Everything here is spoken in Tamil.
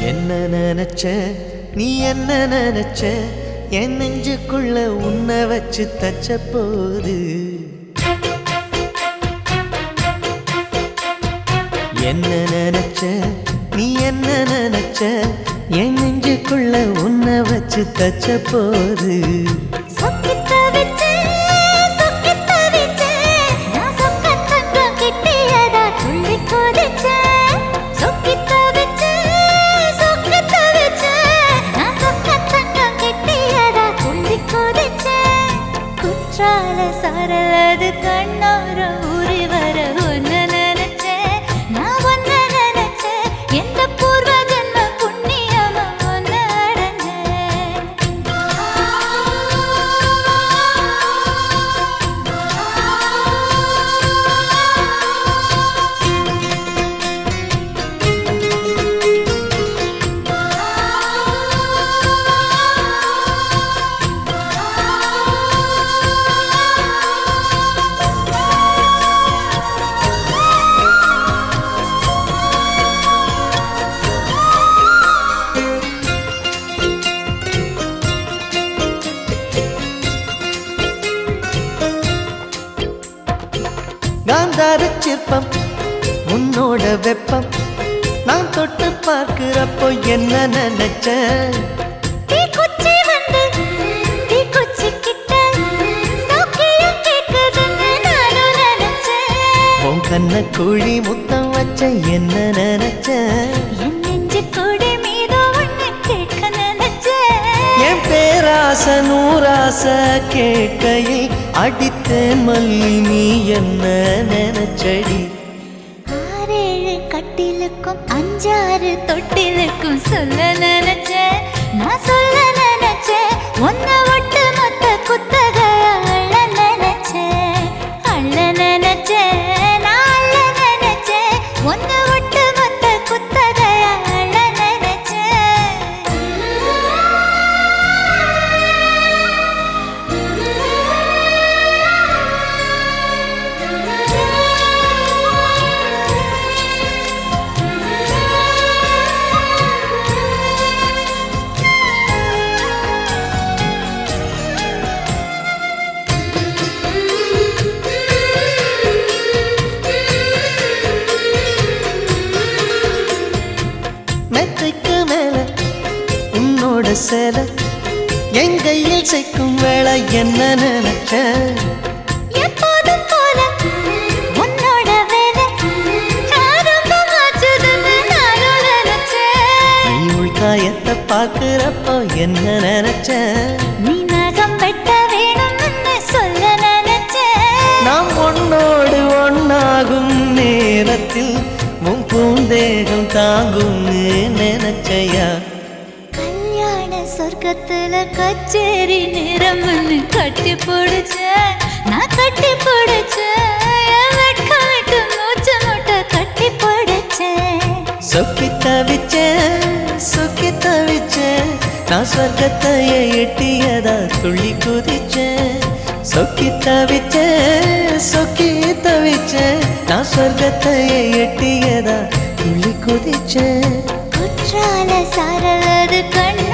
என்ன நினைச்ச நீ என்ன நினைச்ச என் நெஞ்சுக்குள்ள உன்னை வச்சு தச்ச போது என்ன நினைச்ச நீ என்ன நினைச்ச என் நெஞ்சுக்குள்ள உன்னை வச்சு தச்ச போது சரலது கண்ணோர ஊறி வர ஒன்ன நினைச்சேன் நான் ஒன்ன நினைச்சேன் எந்த பூர்வ ஜன்ம புண்ணியமா ஒன்ன காந்தார சிற்பம் உன்னோட வெப்பம் நான் தொட்டு பார்க்கிறப்போ என்ன நினைச்ச தீக்குச்சி வந்து தீக்குச்சி கிட்ட சௌக்கியம் கேக்குதுன்னு நானும் நினைச்சேன் உன் கண்ண குழி முத்தம் வச்ச என்ன நினைச்ச என் நெஞ்சு கூடி மீதோ ஒன்னு கேட்க நினைச்சேன் என் பேராச நூராச கேட்கையில் அடித்தேன் மல்லி நீ என்ன நினைச்சடி ஆறேழு கட்டிலுக்கும் அஞ்சாறு தொட்டிலுக்கும் சொல்ல நினைச்சேன் நான் சொல்ல நினைச்சேன் ஒன்ன ஒட்டு மொத்த குத்தகைய அள்ள நினைச்சேன் நான் அள்ள நினைச்சேன் ஒன்ன ஒட்டு மொத்த குத்தகைய அள்ள மெத்தைக்கு மேல உன்னோட சேல என் கையில் சேர்க்கும் வேளை என்ன நினைச்ச எப்போதும் போல உன்னோட வேலை ஆரம்பமாச்சுதுன்னு நானும் நினைச்சேன் நீ உள்காயத்தை பார்க்கிறப்போ என்ன நினைச்ச நீ நகம் வெட்ட வேணும்னு சொல்ல நினைச்சேன் நாம் ஒன்னோடு ஒன்னாகும் நேரத்தில் உன் பூந்தேகம் தாங்கும்னு நினைச்சையா கல்யாண சொர்க்கத்துல கச்சேரி நேரம்னு கட்டி பிடிச்சேன் நான் கட்டி பிடிச்சேன் வெட்காட்டு மூச்சு முட்டை கட்டி பிடிச்சேன் சொக்கி தவிச்சேன் நான் சொர்க்கத்தையே எட்டியதா துள்ளி குதிச்சேன் சொக்கி தவிச்சேன் நான் சொர்க்கத்தையே எட்டியதா துள்ளி குதிச்சேன் குற்றால சாரலது கண்ணு